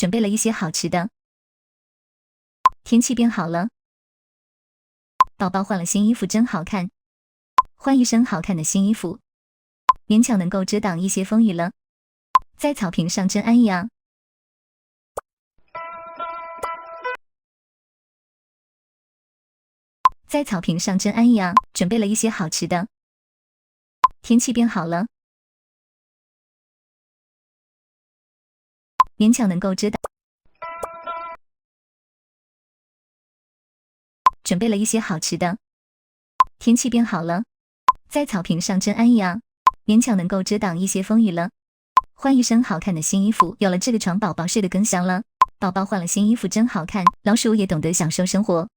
准备了一些好吃的。天气变好了，宝宝换了新衣服真好看。换一身好看的新衣服，勉强能够遮挡一些风雨了。在草坪上真安逸啊！在草坪上真安逸啊！准备了一些好吃的。天气变好了，勉强能够遮挡。准备了一些好吃的。天气变好了，在草坪上真安逸啊！勉强能够遮挡一些风雨了。换一身好看的新衣服，有了这个床，宝宝睡得更香了。宝宝换了新衣服真好看，老鼠也懂得享受生活。